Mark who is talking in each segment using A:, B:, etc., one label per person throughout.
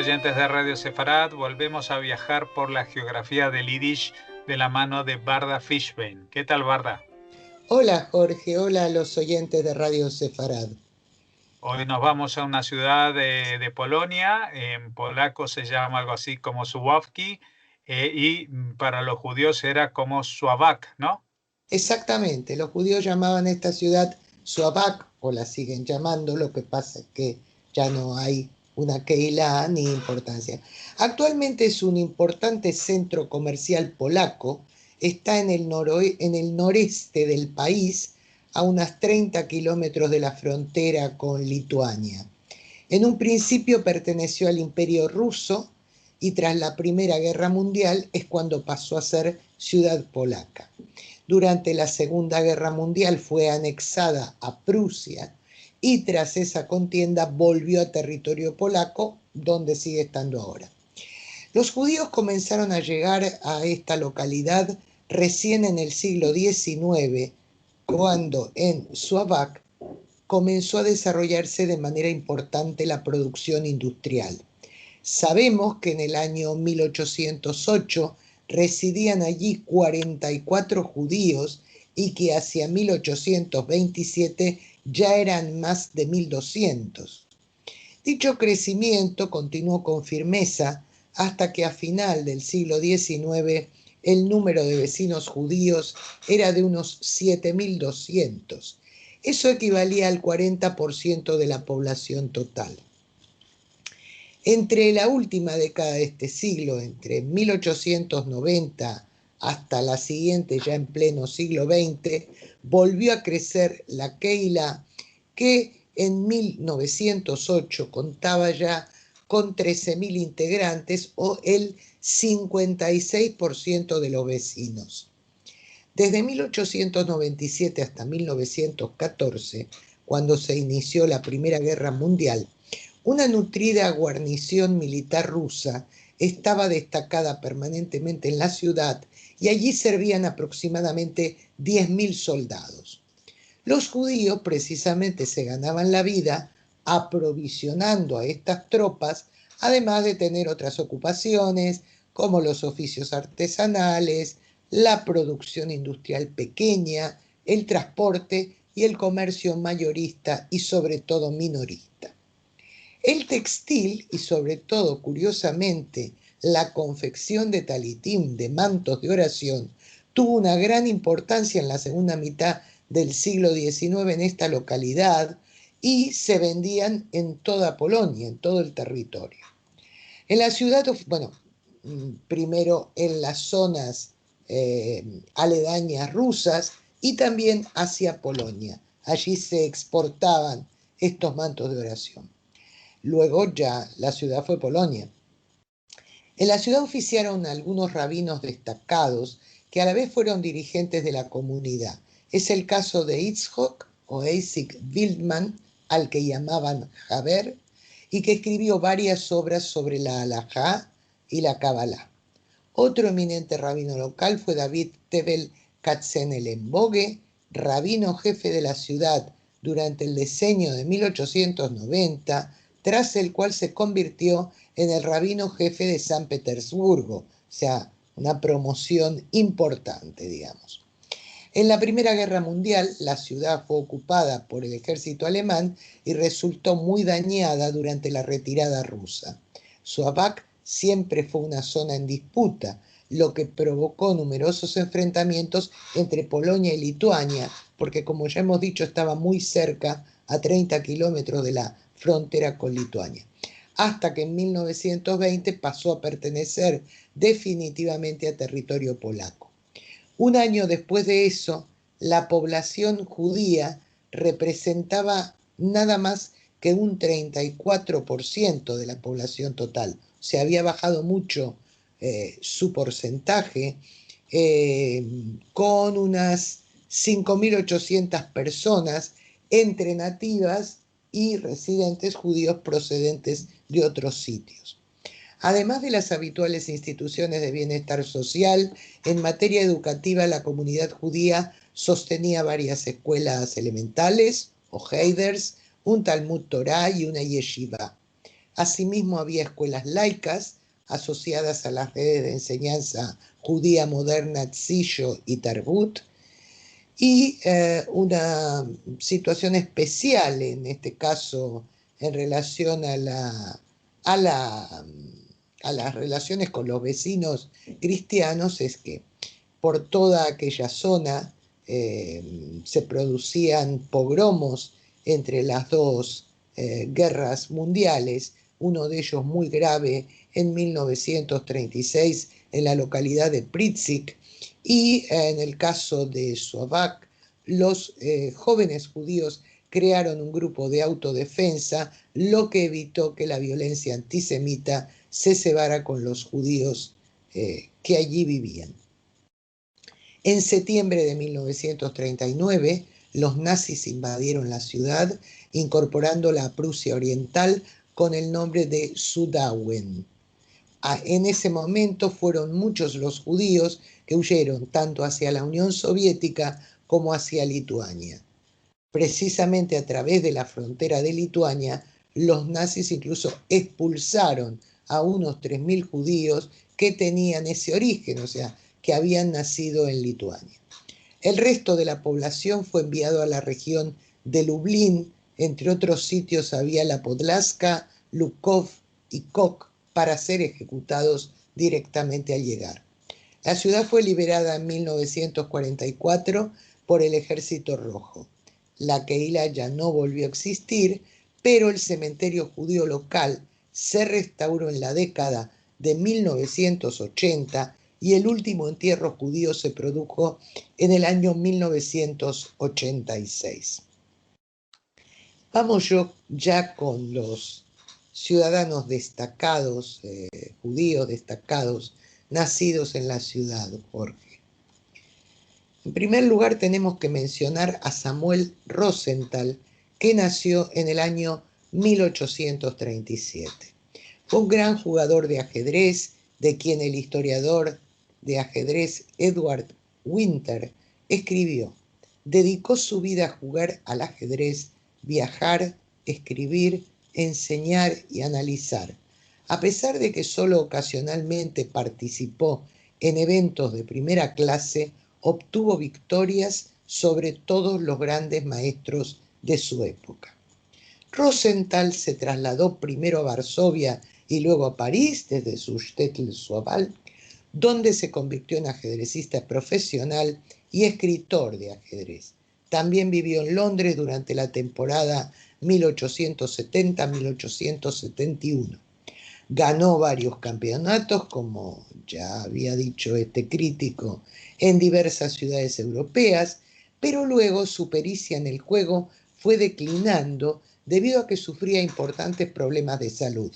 A: oyentes de Radio Sefarad, volvemos a viajar por la geografía del Yiddish de la mano de Barda Fishbein. ¿Qué tal, Barda?
B: Hola Jorge, hola a los oyentes de Radio Sefarad.
A: Hoy nos vamos a una ciudad de Polonia, en polaco se llama algo así como Suwałki, y para los judíos era como Sławak, ¿no?
B: Exactamente, los judíos llamaban a esta ciudad Suabak, o la siguen llamando, lo que pasa es que ya no hay una Keilah ni importancia. Actualmente es un importante centro comercial polaco, está en el noreste del país, a unos 30 kilómetros de la frontera con Lituania. En un principio perteneció al Imperio Ruso y tras la Primera Guerra Mundial es cuando pasó a ser ciudad polaca. Durante la Segunda Guerra Mundial fue anexada a Prusia y tras esa contienda volvió a territorio polaco, donde sigue estando ahora. Los judíos comenzaron a llegar a esta localidad recién en el siglo XIX, cuando en Sławak comenzó a desarrollarse de manera importante la producción industrial. Sabemos que en el año 1808 residían allí 44 judíos y que hacia 1827 ya eran más de 1200. Dicho crecimiento continuó con firmeza hasta que a final del siglo XIX el número de vecinos judíos era de unos 7200. Eso equivalía al 40% de la población total. Entre la última década de este siglo, entre 1890 hasta la siguiente, ya en pleno siglo XX, volvió a crecer la Keilah, que en 1908 contaba ya con 13.000 integrantes o el 56% de los vecinos. Desde 1897 hasta 1914, cuando se inició la Primera Guerra Mundial, una nutrida guarnición militar rusa estaba destacada permanentemente en la ciudad y allí servían aproximadamente 10.000 soldados. Los judíos precisamente se ganaban la vida aprovisionando a estas tropas, además de tener otras ocupaciones como los oficios artesanales, la producción industrial pequeña, el transporte y el comercio mayorista y sobre todo minorista. El textil y sobre todo, curiosamente, la confección de talitín, de mantos de oración, tuvo una gran importancia en la segunda mitad del siglo XIX en esta localidad y se vendían en toda Polonia, en todo el territorio. En la ciudad, bueno, primero en las zonas aledañas rusas y también hacia Polonia. Allí se exportaban estos mantos de oración. Luego ya la ciudad fue Polonia. En la ciudad oficiaron algunos rabinos destacados que a la vez fueron dirigentes de la comunidad. Es el caso de Yitzhak o Isaac Wildman, al que llamaban Haber, y que escribió varias obras sobre la halajá y la Kabbalah. Otro eminente rabino local fue David Tevel Katzenelnboge, rabino jefe de la ciudad durante el decenio de 1890, tras el cual se convirtió en el rabino jefe de San Petersburgo, o sea, una promoción importante, digamos. En la Primera Guerra Mundial, la ciudad fue ocupada por el ejército alemán y resultó muy dañada durante la retirada rusa. Sławak siempre fue una zona en disputa, lo que provocó numerosos enfrentamientos entre Polonia y Lituania, porque como ya hemos dicho, estaba muy cerca, a 30 kilómetros de la frontera con Lituania, hasta que en 1920 pasó a pertenecer definitivamente a territorio polaco. Un año después de eso, la población judía representaba nada más que un 34% de la población total. O sea, había bajado mucho su porcentaje, con unas 5.800 personas entre nativas y residentes judíos procedentes de otros sitios. Además de las habituales instituciones de bienestar social, en materia educativa la comunidad judía sostenía varias escuelas elementales o heiders, un Talmud Torah y una yeshiva. Asimismo, había escuelas laicas asociadas a las redes de enseñanza judía moderna Tzillo y Tarbut, y una situación especial en este caso en relación a las relaciones con los vecinos cristianos es que por toda aquella zona se producían pogromos entre las dos guerras mundiales, uno de ellos muy grave en 1936 en la localidad de Pritzik, y en el caso de Slovak, los jóvenes judíos crearon un grupo de autodefensa, lo que evitó que la violencia antisemita se cebara con los judíos que allí vivían. En septiembre de 1939, los nazis invadieron la ciudad, incorporándola a Prusia Oriental con el nombre de Sudauen. En ese momento fueron muchos los judíos que huyeron tanto hacia la Unión Soviética como hacia Lituania. Precisamente a través de la frontera de Lituania, los nazis incluso expulsaron a unos 3.000 judíos que tenían ese origen, o sea, que habían nacido en Lituania. El resto de la población fue enviado a la región de Lublin, entre otros sitios había la Podlaska, Lukov y Kok, para ser ejecutados directamente al llegar. La ciudad fue liberada en 1944 por el Ejército Rojo. La Keilah ya no volvió a existir, pero el cementerio judío local se restauró en la década de 1980 y el último entierro judío se produjo en el año 1986. Vamos ya con los ciudadanos destacados, judíos destacados, nacidos en la ciudad, Jorge. En primer lugar tenemos que mencionar a Samuel Rosenthal, que nació en el año 1837. Fue un gran jugador de ajedrez, de quien el historiador de ajedrez Edward Winter escribió: dedicó su vida a jugar al ajedrez, viajar, escribir, enseñar y analizar. A pesar de que solo ocasionalmente participó en eventos de primera clase, obtuvo victorias sobre todos los grandes maestros de su época. Rosenthal se trasladó primero a Varsovia y luego a París desde su Shtetl-Soval, donde se convirtió en ajedrecista profesional y escritor de ajedrez. También vivió en Londres durante la temporada 1870-1871. Ganó varios campeonatos, como ya había dicho este crítico, en diversas ciudades europeas, pero luego su pericia en el juego fue declinando debido a que sufría importantes problemas de salud.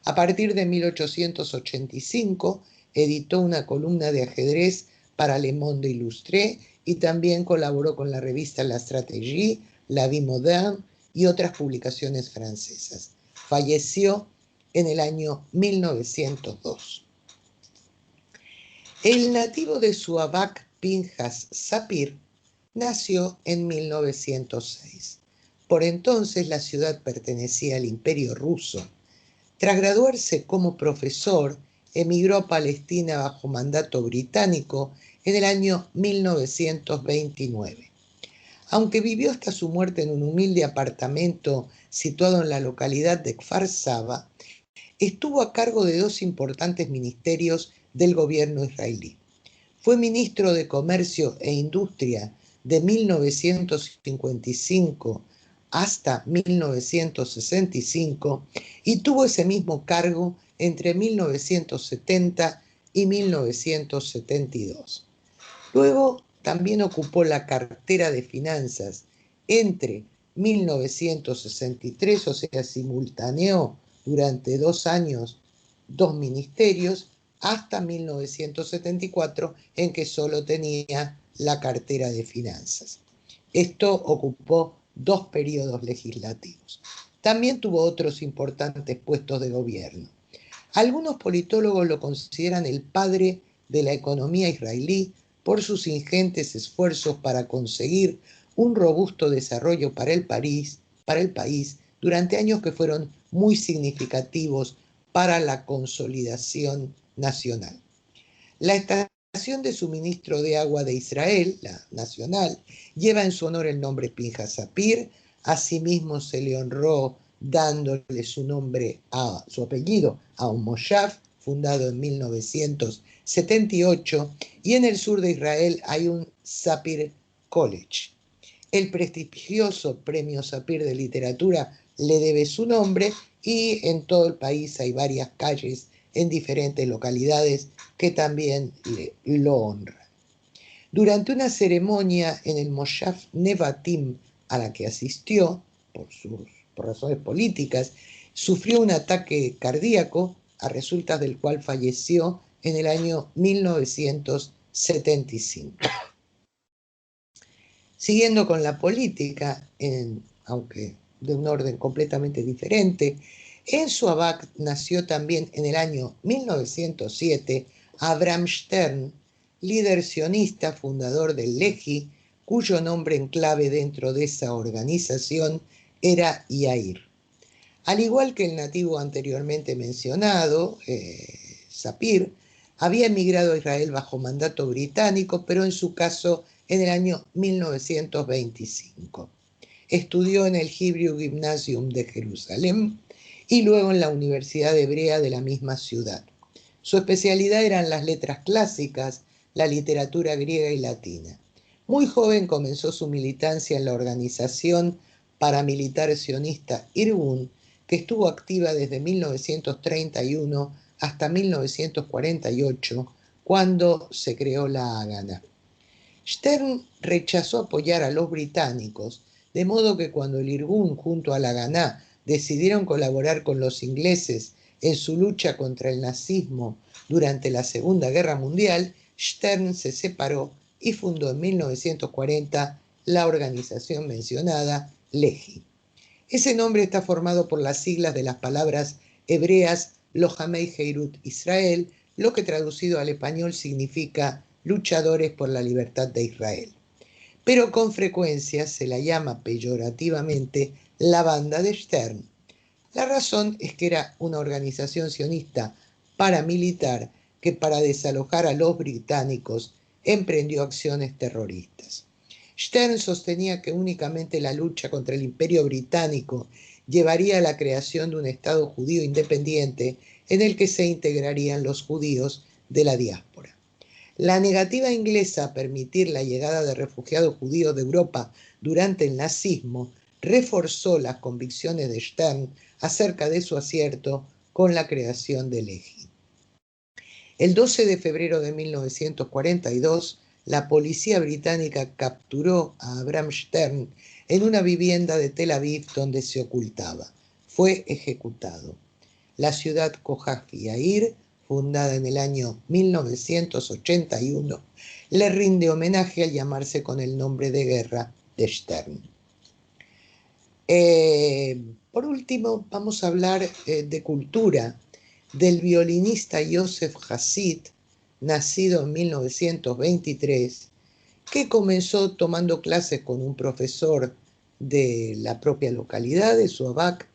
B: A partir de 1885 editó una columna de ajedrez para Le Monde Illustré y también colaboró con la revista La Stratégie, La Vie Moderne y otras publicaciones francesas. Falleció en el año 1902. El nativo de Suabak, Pinjas Sapir, nació en 1906. Por entonces la ciudad pertenecía al Imperio Ruso. Tras graduarse como profesor, emigró a Palestina bajo mandato británico en el año 1929. Aunque vivió hasta su muerte en un humilde apartamento situado en la localidad de Kfar Saba, estuvo a cargo de dos importantes ministerios del gobierno israelí. Fue ministro de Comercio e Industria de 1955 hasta 1965 y tuvo ese mismo cargo entre 1970 y 1972. Luego también ocupó la cartera de Finanzas entre 1963, o sea, simultaneó durante 2 años 2 ministerios, hasta 1974, en que solo tenía la cartera de Finanzas. Esto ocupó 2 periodos legislativos. También tuvo otros importantes puestos de gobierno. Algunos politólogos lo consideran el padre de la economía israelí por sus ingentes esfuerzos para conseguir un robusto desarrollo para el país durante años que fueron muy significativos para la consolidación nacional. La estación de suministro de agua de Israel, la nacional, lleva en su honor el nombre Pinhas Sapir. Asimismo se le honró dándole su apellido a un moshav fundado en 1978, y en el sur de Israel hay un Sapir College. El prestigioso Premio Sapir de Literatura le debe su nombre, y en todo el país hay varias calles en diferentes localidades que también lo honran. Durante una ceremonia en el Moshav Nevatim a la que asistió, por razones políticas, sufrió un ataque cardíaco, a resultas del cual falleció en el año 1975. Siguiendo con la política, aunque de un orden completamente diferente, en Suabak nació también en el año 1907 Abraham Stern, líder sionista, fundador del Lehi, cuyo nombre en clave dentro de esa organización era Yair. Al igual que el nativo anteriormente mencionado, Sapir, había emigrado a Israel bajo mandato británico, pero en su caso en el año 1925. Estudió en el Hebrew Gymnasium de Jerusalén y luego en la Universidad Hebrea de la misma ciudad. Su especialidad eran las letras clásicas, la literatura griega y latina. Muy joven comenzó su militancia en la organización paramilitar sionista Irgun, que estuvo activa desde 1931 hasta 1948, cuando se creó la Hagana. Stern rechazó apoyar a los británicos, de modo que cuando el Irgun junto a la Haganá decidieron colaborar con los ingleses en su lucha contra el nazismo durante la Segunda Guerra Mundial, Stern se separó y fundó en 1940 la organización mencionada, Lehi. Ese nombre está formado por las siglas de las palabras hebreas Lohamei Heirut Israel, lo que traducido al español significa luchadores por la libertad de Israel. Pero con frecuencia se la llama peyorativamente la banda de Stern. La razón es que era una organización sionista paramilitar que, para desalojar a los británicos, emprendió acciones terroristas. Stern sostenía que únicamente la lucha contra el Imperio Británico llevaría a la creación de un Estado judío independiente en el que se integrarían los judíos de la diáspora. La negativa inglesa a permitir la llegada de refugiados judíos de Europa durante el nazismo reforzó las convicciones de Stern acerca de su acierto con la creación del Lehi. El 12 de febrero de 1942, la policía británica capturó a Abraham Stern en una vivienda de Tel Aviv donde se ocultaba. Fue ejecutado. La ciudad Kohath Yair, fundada en el año 1981, le rinde homenaje al llamarse con el nombre de guerra de Stern. Por último, vamos a hablar de cultura, del violinista Yosef Hasid, nacido en 1923, que comenzó tomando clases con un profesor de la propia localidad de Suabak,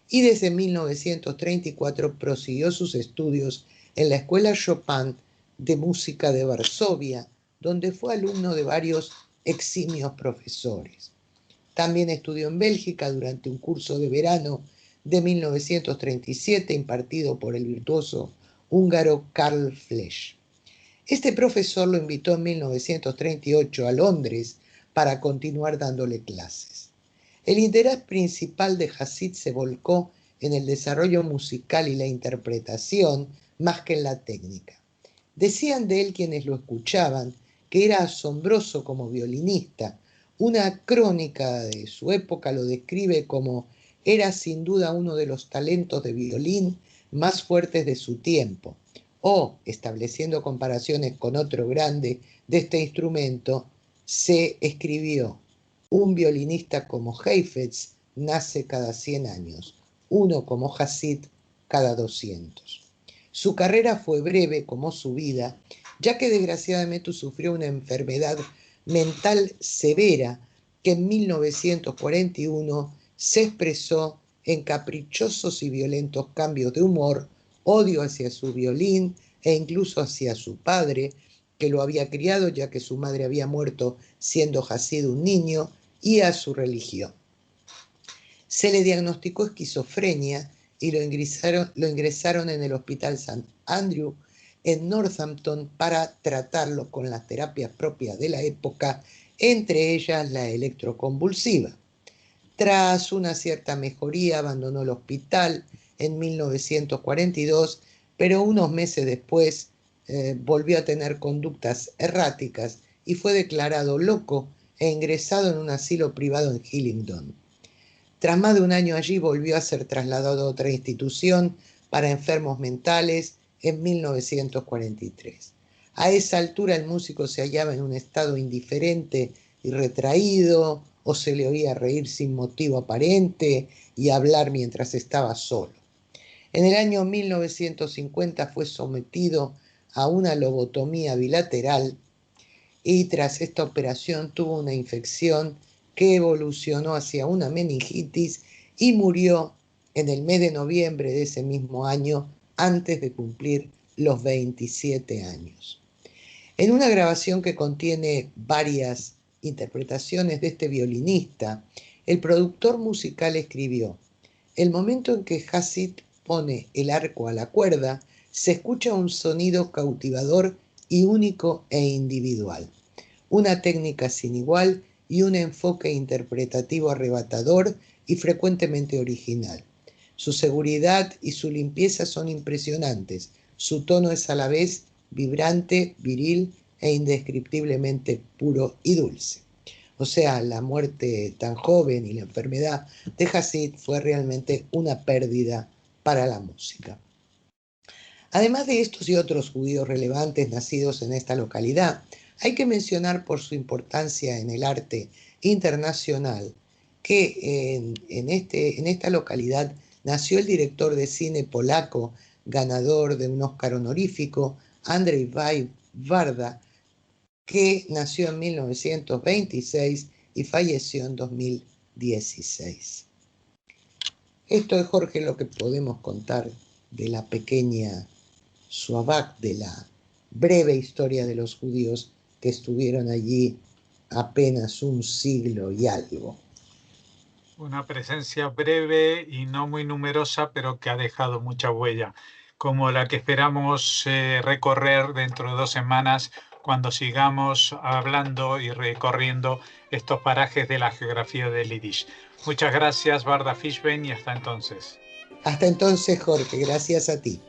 B: y desde 1934 prosiguió sus estudios en la Escuela Chopin de Música de Varsovia, donde fue alumno de varios eximios profesores. También estudió en Bélgica durante un curso de verano de 1937 impartido por el virtuoso húngaro Karl Flesch. Este profesor lo invitó en 1938 a Londres para continuar dándole clases. El interés principal de Hasid se volcó en el desarrollo musical y la interpretación más que en la técnica. Decían de él quienes lo escuchaban que era asombroso como violinista. Una crónica de su época lo describe como era sin duda uno de los talentos de violín más fuertes de su tiempo, o, estableciendo comparaciones con otro grande de este instrumento, se escribió: un violinista como Heifetz nace cada 100 años, uno como Hasid cada 200. Su carrera fue breve como su vida, ya que desgraciadamente sufrió una enfermedad mental severa que en 1941 se expresó en caprichosos y violentos cambios de humor, odio hacia su violín e incluso hacia su padre, que lo había criado ya que su madre había muerto siendo Hasid un niño, y a su religión. Se le diagnosticó esquizofrenia y lo ingresaron en el Hospital St. Andrew en Northampton para tratarlo con las terapias propias de la época, entre ellas la electroconvulsiva. Tras una cierta mejoría abandonó el hospital en 1942, pero unos meses después volvió a tener conductas erráticas y fue declarado loco e ingresado en un asilo privado en Hillingdon. Tras más de un año allí volvió a ser trasladado a otra institución para enfermos mentales en 1943. A esa altura el músico se hallaba en un estado indiferente y retraído, o se le oía reír sin motivo aparente y hablar mientras estaba solo. En el año 1950 fue sometido a una lobotomía bilateral y tras esta operación tuvo una infección que evolucionó hacia una meningitis y murió en el mes de noviembre de ese mismo año antes de cumplir los 27 años. En una grabación que contiene varias interpretaciones de este violinista, el productor musical escribió: el momento en que Hasid pone el arco a la cuerda, se escucha un sonido cautivador y único e individual, una técnica sin igual y un enfoque interpretativo arrebatador y frecuentemente original. Su seguridad y su limpieza son impresionantes. Su tono es a la vez vibrante, viril e indescriptiblemente puro y dulce. O sea, la muerte tan joven y la enfermedad de Hasid fue realmente una pérdida para la música. Además de estos y otros judíos relevantes nacidos en esta localidad, hay que mencionar por su importancia en el arte internacional que en esta localidad nació el director de cine polaco, ganador de un Oscar honorífico, Andrzej Wajda, que nació en 1926 y falleció en 2016. Esto es, Jorge, lo que podemos contar de la pequeña Suabak, de la breve historia de los judíos que estuvieron allí apenas un siglo y algo.
A: Una presencia breve y no muy numerosa, pero que ha dejado mucha huella, como la que esperamos recorrer dentro de 2 semanas cuando sigamos hablando y recorriendo estos parajes de la geografía del Yiddish. Muchas gracias, Varda Fishbein, y hasta entonces.
B: Hasta entonces, Jorge, gracias a ti.